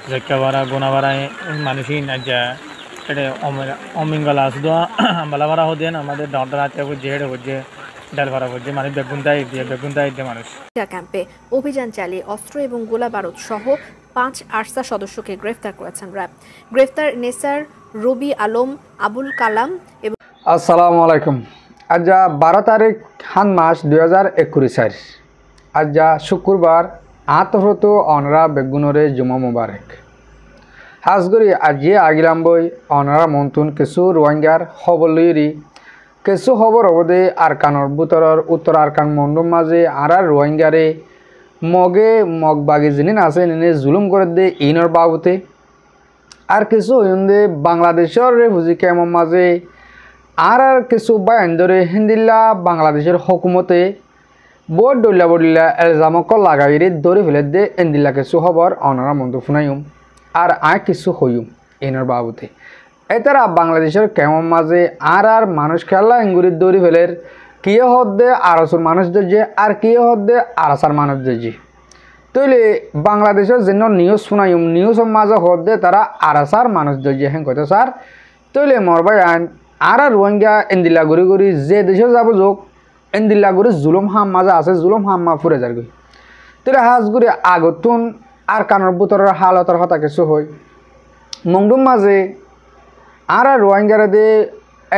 Zakavara, Gonavara, Manusin, Aja, Omingala, Balavara Hodian, another daughter with Jade, Dalvara, Mani Begunta, Demanus. ক্যাম্পে অভিযান চালিয়ে অস্ত্র এবং গোলা বারুদ সহ 5 আরসা সদস্যকে গ্রেফতার করেছেন র্যাব। গ্রেফতার নেসার, রবি আলম, আবুল কালাম এবং আসসালামু আলাইকুম। আজ 12 তারিখ হান মাস 2021 আজ শুক্রবার আতহত অনরা বেগুনরে জুমা মুবারক হাজগরি আজি আগিলাম বই অনরা মন্তুন কিছু রোহিঙ্গার হবলইরি কিছু খবর অবদে আরকানর বুতরর উত্তর আরকান মন্ডম মাঝে আর রোহিঙ্গারে মগে মগবাগি জিনিন আছে নিনে জুলুম করে দে ইনর বাবুতে আর কিছু হইন্দে বাংলাদেশের রেফুজি ক্যাম্পের মাঝে আর কিছু বায়ান ধরে হিন্দিল্লা বাংলাদেশের হকুমতে বোর্ড ডল্লা এলজামক লাগাইরে ধরে ফেলে দে ইন্দিল্লা কিছু খবর অনরা মন্দ ফুনাইম আর কিছু হইম ইনর বাবুতে এতারা বাংলাদেশের ক্যাম্পের মাঝে আর মানুষ খেলা ইঙ্গুরি দৌড়ি ফেলের কিয়ে হদ্দে আরসুর মানুষ দর্জে আর কিয়ে হদ্দে আরসার মানুষ দর্জে তৈলে বাংলাদেশের যেন নিউজ শুনাইম নিউজের মাঝে হদ্দে তারা আরসার মানুষ দর্জে হ্যাঁ কথা স্যার তৈলে মরবাই আর রোহিঙ্গা ইন্দিল্লা ঘুরি ঘুরি যে দেশে যাব যোগ ইন্দিল্লা ঘুরি জুলুম হাম মাঝে আছে জুলুম হাম্মা ফুরে যার গই তৈলে হাজ ঘুরি আগতুন আর কানর বুতরের হালতর হতা কিছু হয় মংডুম মাঝে আর রোহিঙ্গারা দে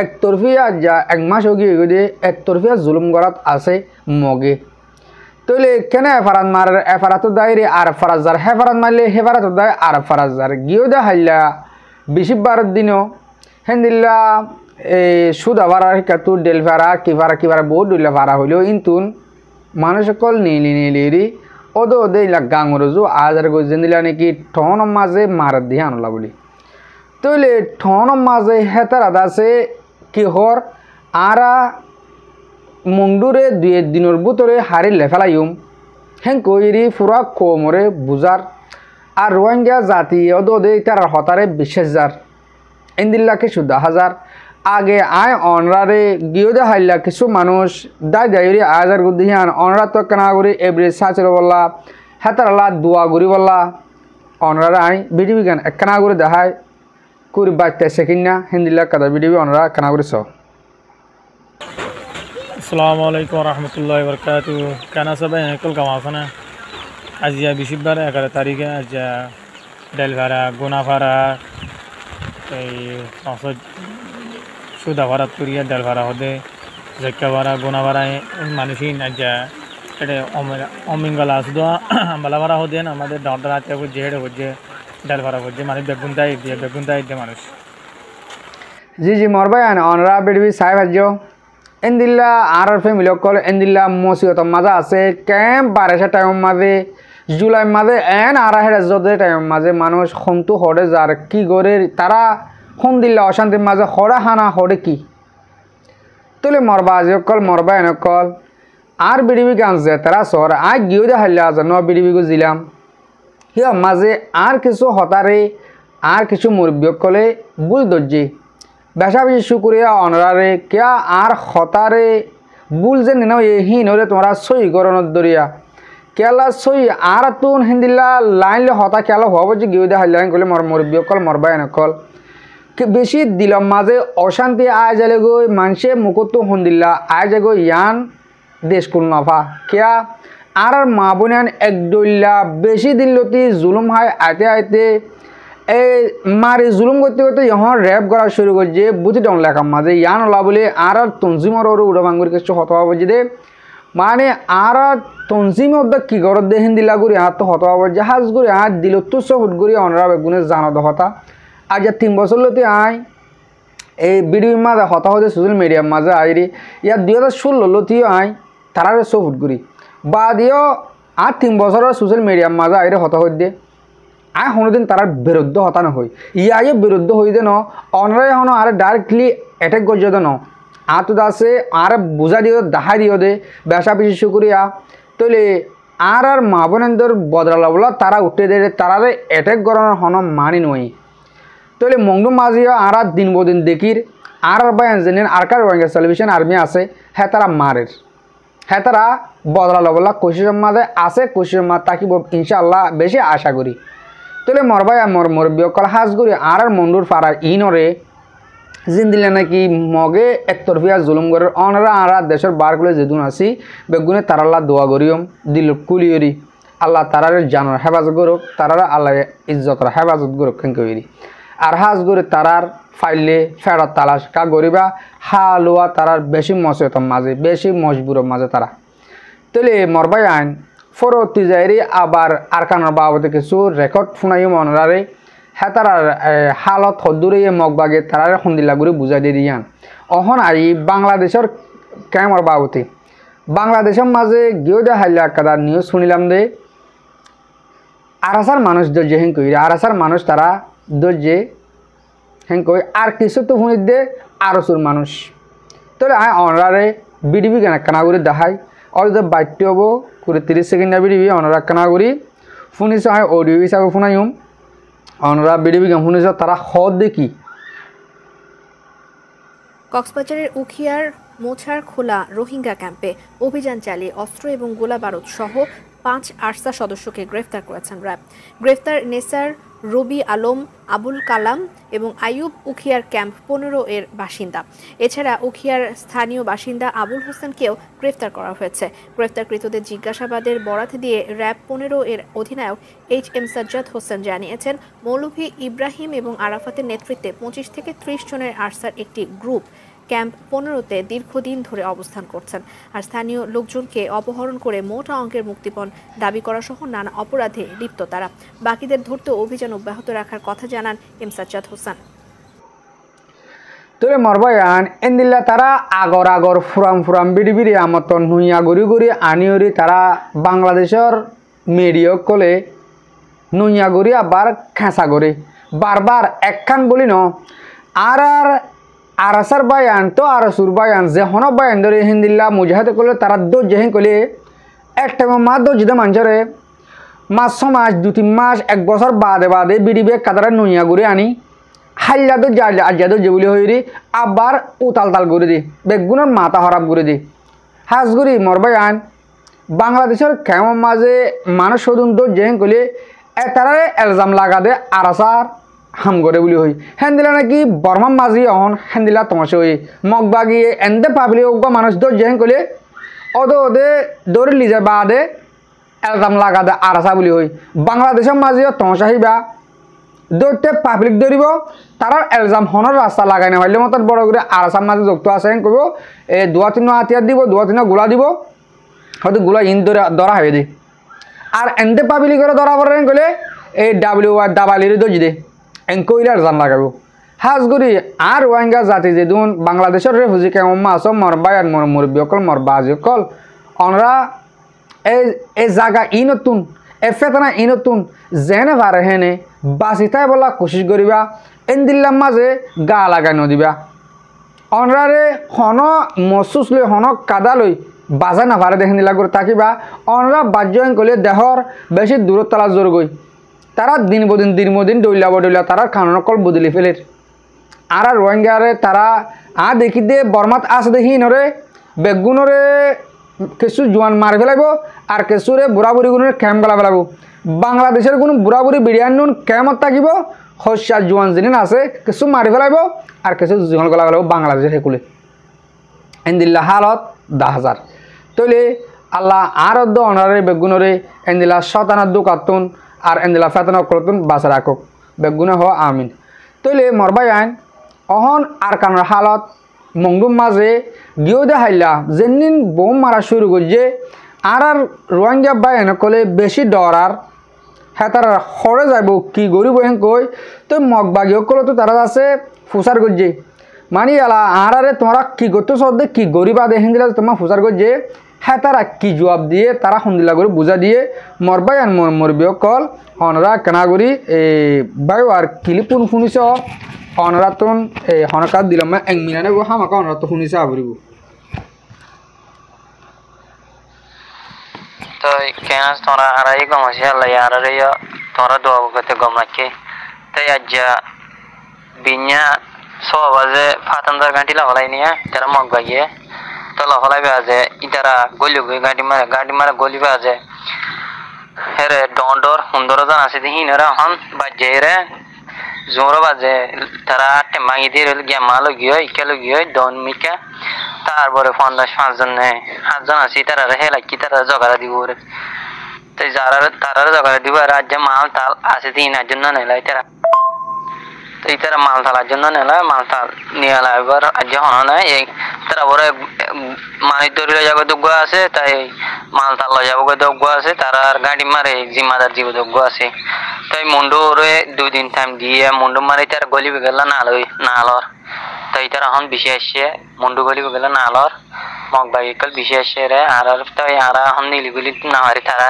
একতরফিয়া যা এক মাস গিয়ে গিয়ে একতরফিয়া জুলুম করাত আছে মগে তৈলে কেন এফারাত মার এফারাত দায়রে আর ফারাজার হেফারাত মারলে হেফারাত দায় আর ফারাজার গিয়েও দে হাইলা 20 দিনও হেন্দিল্লা এই সুদা ভাড়া শিকাতু ডেল ভাড়া কিভারা বহুত ডুল্লা ভাড়া হইলেও ইন্তুন মানুষ সকল নীলি ওদো ওদে ইলা গাঙরজু আজার গজিলা নাকি ঠন মাঝে মার দিয়ে আনলা বলি তৈলে ঠন মাঝে হেতার আছে কি হর আরা মন্ডুরে 2 দিনের ভিতরে হারি লেফেলাইম হেন কইরি পুরা কোমরে বুজার আর রোহিঙ্গা জাতি ওদে তার হতারে 20,000 ইন্দিল্লাকে 14,000 আগে অনরারে গিয়ে দে হাইলা কিছু মানুষ দায়রি আজার গুদিহান অনরা তো কেনা করি এভরি সাচের বললা হেতারালা দোয়া করি বললা অনরারে বিডিবি গান একখানা করে দেখায় করি বাইতে সেকিনা হিন্দিল্লা কাদা বিডিবি অনরা কেনা করি স আসসালামু আলাইকুম রহমতুল্লাহি বরকাতু কানা সবাই কল কামাফানা আজ 11 তারিখে আজ ডেলভারা গোনাভারা এই সুদাভারা তুরিয়া ডেলভারা হদে জাকাভারা গোনাভারা মানুষিন আজ অমিঙ্গলা শুধু বালাভারা হদে আমাদের daughter আছে জেড হচ্ছে ডেলভারা হচ্ছে মানে বেগুনটাই দিয়ে মানুষ জি মরবাই অনরা বিডিবি সাহেব আজো এন্দিল্লা আর ফ্যামিলি কল এন্দিল্লা মসিয়ত মাঝে আছে ক্যাম্প 12 টাইম মাঝে জুলাই মাঝে আর হেডে টাইম মাঝে মানুষ খন্তু হড়ে যার কি করে তারা হন দিল্লা অশান্তির মাঝে হড়ে হানা হড়ে কি তুলে মরবা আজ কল মরবা কল আর বিডিবি গানছে তারা সর গিয়ে দে হাইলা আজ বিডিবি গো জিলাম হিয়া মাঝে আর কিছু হতারে আর কিছু মুরব্বী কলে বুল দর্জি বেশা বেশি শুক্রিয়া অনরারে কিয়া আর হতারে বুল যে নিন হিনরে তোমরা সই গরণত দরিয়া কেলা সই আর তুন হিন্দিল্লা লাইনলে হতা কেলা হব যে গিয়ে দে হাইলা কলে মুরব্বী কল মরবা কল বেশি দিলাম মাঝে অশান্তি আয় যালে গই মানুষে মুকুত হন্দিল্লা আয় যাগো ইয়ান দেশ কুল নফা কিয়া আর মা বোনান একদল্লা বেশি দিল্লতি জুলুম হয় আইতে এই মারি জুলুম করতে করতে ইহন র্যাপ করা শুরু করছে বুঝি ডং লেখা মাঝে ইয়ান ওলা বলে আর তঞ্জিমর উড়া ভাঙ্গুর কিছু হতা হবো যে মানে আর তঞ্জিম কি গরত দে হিন্দিল্লা করি আর তো হতা হবো জাহাজ করি আর দিল তুচ্ছ হুট করি অনরা বেগুনে জানো হতা আজ 3 বছর লতে এই ভিডিওর মাঝে হতা হতে সোশ্যাল মিডিয়ার মাঝে আইরি ইয়ার 2016 লতিও তারা ফুট করি বা দিও আর 3 বছরের সোশ্যাল মিডিয়ার মাঝে আইরে হতা হইতে কোনোদিন তার বিরুদ্ধ হতা নহয় ইয়ে বিরুদ্ধ হইতে ন অনরাই হন আর ডাইরেক্টলি অ্যাটাক করছে ন তো আছে আর বুঝা দিও দেখা দিও দে বেশা বেশি শুক্রিয়া তৈলে আর মা বোনেন্দর বদলা বলা তারা উঠে দে তারারে অ্যাটাক করানোর হন মানি নই তৈলে মংডুম মাঝিও আর দিন বদিন দেখির আর বা ইঞ্জিনিয়ার আর কার সেলিব্রেশন আর্মি আছে হ্যাঁ তারা মারের হ্যাঁ তারা বদলা লবলা কোশিসের মাঝে আছে কোশিসের মাঝে তাকিব ইনশাআল্লাহ বেশি আশা করি তাহলে মরবাই মর মরবি কল হাজ করি আর মন্ডুর পাড়া ইনরে জিন্দিলে নাকি মগে একতরফিয়া জুলুম করে অনরা আর দেশের বার করে যেদিন আসি বেগুনে তারাল্লা দোয়া করিয়ম দিল কুলিয়রি আল্লাহ তারারে জানার হেফাজত করুক তারারা আল্লাহ ইজ্জতর হেফাজত করুক কেঙ্করি আর হাজ করে তারার ফাইলে ফেরত তালাশ কা গরিবা হালুয়া তারার বেশি মসেতম মাঝে বেশি মজবুরের মাঝে তারা তাহলে মরবাই আইন ফরতি যাইরি আবার আরকানোর বাবদে কিছু রেকর্ড শুনাই মনরারে হ্যাঁ তারা হালত হদ্দুরে মগবাগে তারা সন্দিল্লা করে বুঝাই দিয়ে দিয়ান অহন আই বাংলাদেশের কেমর বাবতে বাংলাদেশের মাঝে গিয়েও দে হাইলা কাদা নিউজ শুনিলাম দে আরাসার মানুষ দর্জে হেন কই আরাসার মানুষ তারা দর্জে হেন কই আর কিছু তো শুনি দে আরসুর মানুষ তাহলে আয় অনরারে বিডিবি কেন কানা করে দেখাই অলরেডি বাড়তে হবো করে 30 সেকেন্ড বিডিবি অনরা কানা করি শুনিছ আয় অডিও হিসাবে শুনাইম অনরা বিডিবি কেন শুনিছ তারা হদ দেখি কক্সবাজারের উখিয়ার মোছার খোলা রোহিঙ্গা ক্যাম্পে অভিযান চালিয়ে অস্ত্র এবং গোলা বারুদ সহ 5 আরসা সদস্যকে গ্রেফতার করেছেন র্যাব। গ্রেফতার নেসার রবি আলম, আবুল কালাম এবং আইয়ুব উখিয়ার ক্যাম্প 15 এর বাসিন্দা। এছাড়া উখিয়ার স্থানীয় বাসিন্দা আবুল হোসেনকেও গ্রেফতার করা হয়েছে। গ্রেফতারকৃতদের জিজ্ঞাসাবাদের বরাত দিয়ে র্যাব 15 এর অধিনায়ক HM সাজ্জাদ হোসেন জানিয়েছেন, মৌলভী ইব্রাহিম এবং আরাফাতের নেতৃত্বে 25 থেকে 30 জনের আরসার একটি গ্রুপ ক্যাম্প 15-তে দীর্ঘদিন ধরে অবস্থান করছেন। আর স্থানীয় লোকজনকে অপহরণ করে মোটা অঙ্কের মুক্তিপণ দাবি করা সহ নানা অপরাধে লিপ্ত তারা। বাকিদের ধরতে অভিযান অব্যাহত রাখার কথা জানান এম সাজ্জাদ হোসেন। তোরে মরবায়ান এন্দিল্লা তারা আগর ফুরাম বিড়ি আমতন নুইয়া গড়ি আনিয়রি তারা বাংলাদেশের মেডিয় কলে নুইয়া গড়ি আবার খেঁচা গড়ি বারবার একখান বলি ন আর আরাসার বায়ান তো আরসুর বায়ান যে হন বায়ান ধরে হিন্দিল্লা মুজাহাদে করলে তারা দোজ যেহেন করলে একটা মা দোজ দিতে মানুষরে মাস 6 মাস 2-3 মাস 1 বছর বাদে বিডিবে কাতারা নুইয়া গড়ি আনি হাল্লা তো আজাদো যে বলি হইরি আবার উতাল করে দি বেগুনের মাথা হরাপ করে দি হাজগুড়ি মরবায়ান বাংলাদেশের কেমন মাঝে মানুষ সদুন দোজ যেহেন করলে তারারে এলজাম লাগা দে আরাসার হাম করে বলি হই হ্যান্দিলা নাকি বর্মার মাঝি অহন হ্যান্দিলা তোমাসে হই মগবাগিয়ে এনদে পাবলি ওগা মানুষ দোষ যেহেন কলে ওদে দৌড়ে লিজে বাদে এলজাম লাগা দে আরাসা বলি হই বাংলাদেশের মাঝিও তোমাসা হইবা দৌড়তে পাবলিক দৌড়িব তারা এলজাম হনের রাস্তা লাগাই না হইলে মতো বড় করে আরাসার মাঝে যুক্ত আছে কইব এ 2-3 হাতিয়ার দিব 2-3 গোলা দিব হয়তো গোলা ইন ধরা হয়ে দি আর এনদে পাবলিক করে ধরা পড়েন কলে এই WR দাবালির দোষ দে এনকইলার জান লাগাবো হাজগুড়ি আর ওয়াঙ্গা জাতি যে দুন বাংলাদেশের রেফুজি কেমন মাছ মরবায়ান মুরব্বী অকল মরবাজি অকল অনরা এই জায়গা ই নতুন এ ফেতনা ই নতুন যেনে পারে হেনে বাঁচিতাই বলা কোশিশ করিবা এনদিল্লার মাঝে গা লাগাই নদিবা অনরারে হন মসুস লই হন কাদা লই বাজা না পারে দেখেন দিলা করে থাকিবা অনরা বাহ্য কলে দেহর বেশি দূরত তালা জোর গই তারা দিন দৈলা তারা খানোর কল বদলি ফেলের আর রোহিঙ্গারে তারা দেখি দে বর্মাত আছে দেখি নরে বেগুনরে কিছু জোয়ান মারি ফেলাইব আর কিছুরে বুড়া বুড়ি গুণের ক্যাম্প গলা ফেলাব বাংলাদেশের কোনো বুড়া বুড়ি বিরিয়ানি নুন ক্যাম্পত থাকিব হস্যার জোয়ান যিনি আছে কিছু মারি ফেলাইব আর কিছু জোয়ান গলা ফেলাব বাংলাদেশের সেকুলে এনদিল্লা হালত 10,000 তৈলে আল্লাহ আর অনারে বেগুনরে এনদিল্লা শতানাদ্দু কাতুন আর এনদিলা ফেতনা করতুন বাসা রাখুক বেগুনে হ আমিন তৈলে মরবাই আইন অহন আর কানার হালত মংডুম মাঝে গিয়েও দে হাইলা যেদিন বোম মারা শুরু করছে আর রোহিঙ্গা বাই কলে বেশি ডর আর হ্যাঁ তারা হরে যাব কি গরিব হেন কই তো মগবাগিও কলে তো তারা আছে ফুসার করছে মানে আলা আর তোমরা কি করতো সদ্যে কি গরিবা দেখেন দিলা তোমার ফুসার করছে হ্যাঁ তারা কি জবাব দিয়ে তারা সন্দিলা করে বুঝা দিয়ে মরবাই আর মরবি কল অনরা কেনাগুড়ি এই বায়ু আর কিলি পুন শুনিছ অনরা তোন এই হনকাত দিলাম এক মিনানে গো হামাকা অনরা তো শুনিছে আবরিব তো কেন তোরা আরাই গমাছে আল্লাহ আরাই তোরা দোয়া করতে গমাকে তাই আজ বিnya সবাজে ফাতান্দার গাঁটি লাগাই নিয়ে তারা মগবাগিয়ে তো লাগাইবে আছে ইতারা গলিবে গাঁটি মারা গলিবে আছে হেরে ডর 15 জন আছে হিনরা হন বাজে জোর বাজে তারা টেমাঙ্গি দিয়ে গেমা লগিয়ে ইকে লগিয়ে দন মিকা তারপরে 5 জন 7 জন আছে তারা হেলাকি তারা জগাড়া দিব তাই যারা তারা জগাড়া দিব রাজ্যে মাল তাল আছে 3 জন্য নেলাই তারা তো তারা মাল তালার জন্য নেলা মাল তাল নিয়ে এলা এবার আজ হন নাই তারা বড় মানি দৌড়ে যাবে যোগ্য আছে তাই মাল তাল যাবো যোগ্য আছে তারা আর গাড়ি মারে জিম্মাদার জীব যোগ্য আছে তাই মুন্ডু ওরে 2 দিন টাইম দিয়ে মুন্ডু মারি তার গলি গেল নালর তাই তারা হন বেশি আসছে মুন্ডু গলি গেল নালর মগ বাইকাল বেশি আসছে রে আর তাই আর হন নীলিগুলি না মারি তারা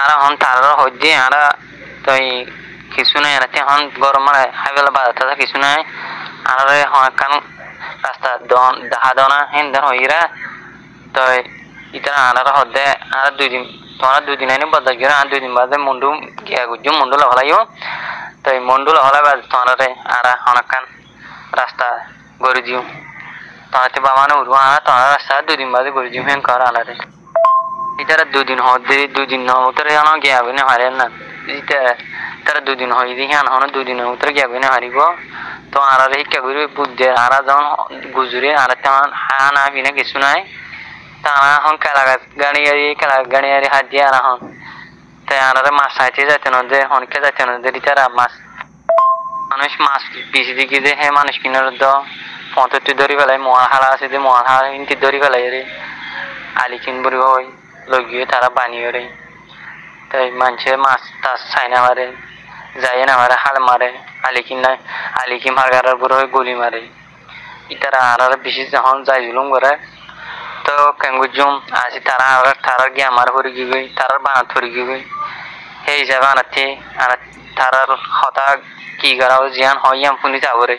আর হন তারা হইছে আর তাই কিছু নাই রাতে হন গরম মানে হাইবেলা বাজার কিছু নাই আর কান রাস্তা দেখা দনা হেন হইরা তো ইতারা আর হদে আর 2 দিন তোমরা 2 দিন আইনে বাজার গিয়ে আর 2 দিন বাদে মুন্ডু গিয়া গুজু মুন্ডু লাগাইও তো মুন্ডু লাগালে বাদ তোমরা আর হনকান রাস্তা গড়ে দিও তাতে বাবানে উড়বা আর তোমরা রাস্তা 2 দিন বাদে গড়ে দিও হেন কর আলারে ইতারা 2 দিন হদে 2 দিন উতরে জানো গিয়া বনে হারে না ইতা তারা 2 দিন হই দেখি আন হন 2 দিনের উতরে গিয়া বনে হারিব তো আর হিকা করি বুদ্ধে আর যখন গুজুরে আর তেমন হানা বিনা কিছু নাই তারা এখন গাড়ি হাত দিয়ে আর এখন তাই আর মাছ চাইতে যাইতে না যে হনকে যাইতে না যে তারা মাছ মানুষ মাছ পিছি দিকে যে হে মানুষ কিনার দ 75 ধরি পেলাই মহা হালা আছে যে মহা হালা ইনটি ধরি পেলাই রে আলি কিনবরি হয় লগিয়ে তারা বানিয়ে রে তাই মানুষে মাছ টাছ চাই না মারে যায় না মারে হাল মারে আলিকি মার্গারের উপর গুলি মারে ইতারা আর বেশি যখন যাই জুলুম করে তো কেঙ্গুজুম আসি তারা আর তারার গিয়ে আমার হরি গিয়ে তারার বানাত হরি গিয়ে সেই হিসাবে আনাতে আর তারার হতা কি করা জিয়ান হয় পুনি যাবরে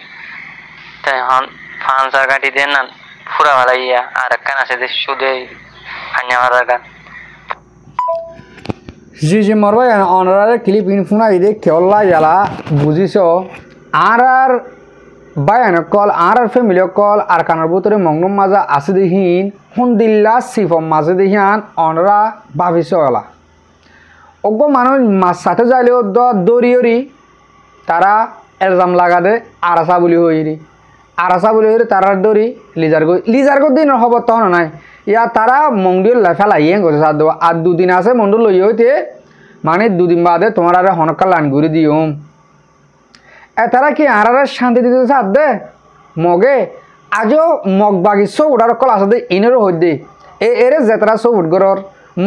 তাই হন 5 গাড়ি দেন না ফুরা ভালাইয়া আর একখান আছে যে সুদে হান্যা মারার গান জি মরবাই অনার ক্লিপ ইনফুনা ইদে কেওলা ইয়ালা বুঝিস আর বায়ান কল আর ফ্যামিলি কল আর কানার ভিতরে মংনম মাজা আছে দেহিন হুন্দিল্লা সিফম মাঝে দেহিয়ান অনরা ভাবিস এলা অজ্ঞ মানুষ মাছ সাথে যাইলেও দরিয়রি তারা এলজাম লাগা দে আরাসা বলি হইরি আরাসা বলি হইরি তারার দরি লিজারগো দিন হব তখন নাই ইয়া তারা মন্দির ফেলাইয়ে গেছে সার দেওয়া আর 2 দিন আছে মন্দির লই হইতে মানে 2 দিন বাদে তোমার আর হনকা লাইন ঘুরে দিও তারা কি আর শান্তি দিতে সার দে মগে আজও মগবাগির সব উঠার কল আসে ইনেরও হই দে এরে যেতারা সব উঠগরর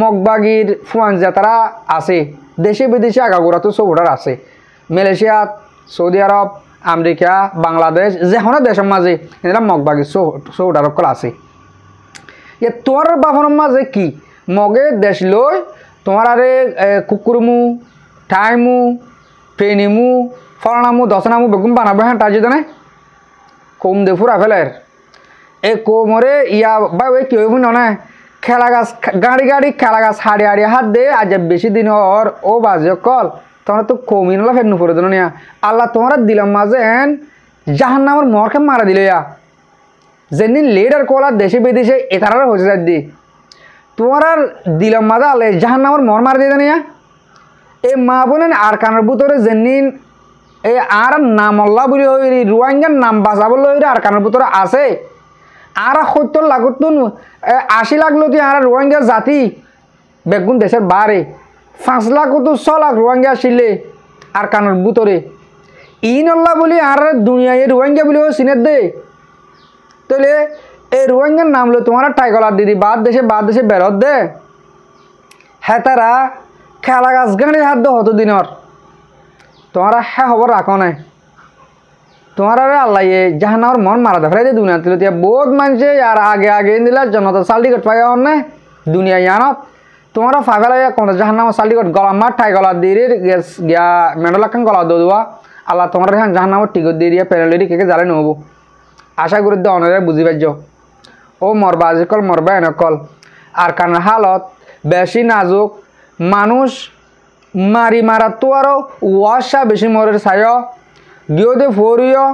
মগবাগির ফুয়ান যেতারা আছে দেশে বিদেশে আগাগোড়া তো সব উঠার আছে মালয়েশিয়া সৌদি আরব আমেরিকা বাংলাদেশ যেখানে দেশের মাঝে এরা মগবাগির সব উঠার কল আছে তোর বাপনের মাঝে কি মগে দেশ লই তোমার আরে কুকুরমু ঠাইমু ফেনিমু ফলনামু দশনামু বেগুন বানাবো হ্যাঁ তার যদি কম দে ফুরা ফেলের এ কোমরে ইয়া বাই কি হইব না খেলা গাছ গাড়ি খেলা গাছ হাড়ি হাত দে আজ বেশি দিন হর ও বাজে কল তোমরা তো কমি নলা ফের নুপুরে দিল নিয়া আল্লাহ তোমরা দিলাম মাঝে এন জাহান নামের মরকে মারা দিল ইয়া যেদিন লেডার কলার দেশে বিদেশে এতারা হয়েছে যার দি তোমার আর দিলাম মাঝে আলে জাহান নামের মর মারা দিয়ে নিয়া এই মা বোনেন আর কানের ভিতরে যেদিন এই আর নামল্লা বলি হইরি রোহিঙ্গার নাম বাঁচাবলে হইরি আর কানের ভিতরে আছে আর 70 লাখ 80 লাখ লোক আর রোহিঙ্গা জাতি বেগুন দেশের বারে 5 লাখ তো 6 লাখ রোহিঙ্গা আসিলে আর কানের ভিতরে ইনল্লা বলি আর দুনিয়ায় রোহিঙ্গা বলি চিনের দে তাহলে এই রোহিঙ্গার নাম লো তোমার টাইগলার দিদি বাদ দেশে বেরত দে হ্যাঁ তারা খেলা গাছ গাড়ি হাত দে হতো দিনর তোমার হ্যাঁ খবর রাখো নাই তোমার আল্লাহ জাহান্নার মন মারা দেখা যায় দুনিয়া তুলে বহুত মানুষে আর আগে দিলে জনতা সার্টিফিকেট পাই না দুনিয়া জানত তোমার ফাইভেলা কোন জাহান্নার সার্টিফিকেট গলা মার ঠাই গলা দিয়ে গিয়া মেডলাখান গলা দেওয়া আল্লাহ তোমার হ্যাঁ জাহান্নামের টিকট দিয়ে দিয়ে প্যানেলি কে জ্বালে নেবো আশা করি দে অনেক বুঝি পাইছ ও মরবা আজিকল মরবা এনেকল আর কারণ হালত বেশি নাজুক মানুষ মারা তো আরো ওয়াশা বেশি মরের চাই গিয়ে দে ফরিও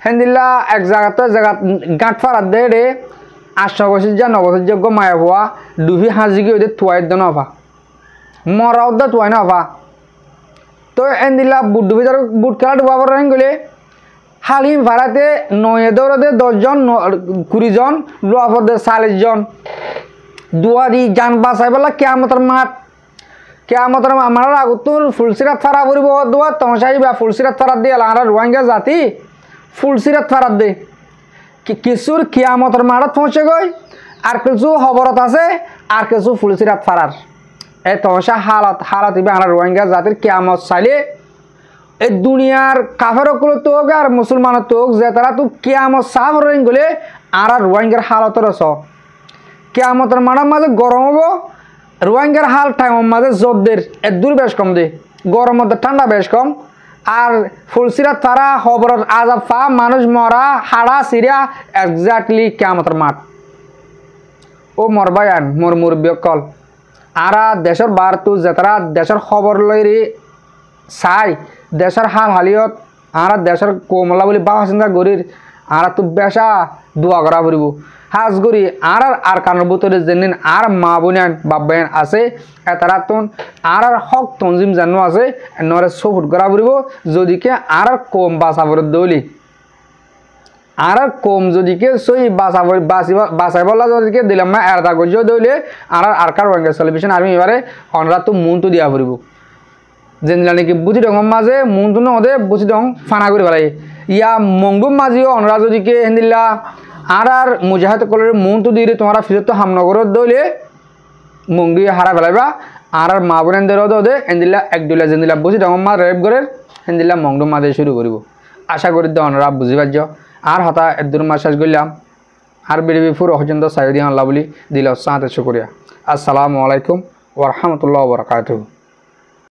হেন্দিল্লা এক জায়গাতে গাঁট ফারাত দে রে 800 বছর যা 9 বছর যোগ্য মায়া হওয়া ডুবি হাজি গিয়ে থুয়াই দেন অভা মরা উদ্দা তুয়াই না হবা তো এন্দিলা বুট ডুবে যার বুট খেলা ডুবাবার গেলে হালিম ভাড়াতে 9 দৌড়াতে 10 জন 20 জন লোয়াফতে 40 জন দুয়ারি যান বাঁচাই বলা কেয়ামতের মাঠ কেয়ামতের আমার আগতুন ফুলসিরাত ফারা পড়ব দোয়া তমসাই বা ফুলসিরাত ফারাত দিয়ে আর রোহিঙ্গা জাতি ফুলসিরাত ফারাত দে কিছুর কেয়ামতের মাঠত পৌঁছে গই আর কিছু খবরত আছে আর কিছু ফুলসিরাত ফারার এই তমসা হালত ইবে আর রোহিঙ্গা জাতির কেয়ামত চাইলে এই দুনিয়ার কাফেরগুলো তো হোক আর মুসলমানের তো হোক যে তারা তো কেয়ামত সাফ রইন গলে আর রোহিঙ্গার হালতের আস কেয়ামতের মাঠের মাঝে গরম হবো রোহিঙ্গার হাল টাইমের মাঝে জোরদের দূর বেশ কম দে গরম মধ্যে ঠান্ডা বেশ কম আর ফুলসিরাত তারা খবরের আজাব পা মানুষ মরা হাড়া সিরিয়া এক্স্যাক্টলি কেয়ামতের মাঠ ও মরবায়ান মোর মুরব্বী কল আর দেশের বার তো যে তারা দেশের খবর লইরে চাই দেশের হাল হালিয়ত আর দেশের কোমলা বলে বাবা চিন্তা করির আর তো বেশা দোয়া করা পড়ব হাজ করি আর কানের ভিতরে যেদিন আর মা বোনান বাবায়ন আছে তারা তো আর হক তঞ্জিম জানো আছে নরে সফুট করা পড়ব যদিকে আর কম বাঁচাবার দৌলি আর কম যদিকে সই বাঁচাই বলা যদিকে দিলাম না এরদা গজ্য দৌলে আর কার রোহিঙ্গা সেলিব্রেশন আমি এবারে অনরা তো মন তো দিয়া পড়ব যেনলা নাকি বুঝি ডং মাঝে মন তো নদে বুঝি ডং ফানা করে পেলাই ইয়া মংডুম মাঝিও অনরা যদিকে হেন্দিল্লা আর মুজাহিদ কলের মন তো দিয়ে তোমরা ফিরত তো হামনগরত দৌলে মংডু হারা ফেলাইবা আর মা বোনের দে হেন্দিল্লা একদুলা যেন্দিল্লা বুঝি ডং মা রেপ করে হেন্দিল্লা মংডুম মাঝে শুরু করব আশা করি তো অনরা বুঝি পারছ আর হতা একদুর মাস শেষ করলাম আর বেরিবি ফুর পর্যন্ত সাইদি আল্লাহ বলি দিল সাথে শুক্রিয়া আসসালামু আলাইকুম ওয়া রাহমাতুল্লাহি ওয়া বারাকাতুহু।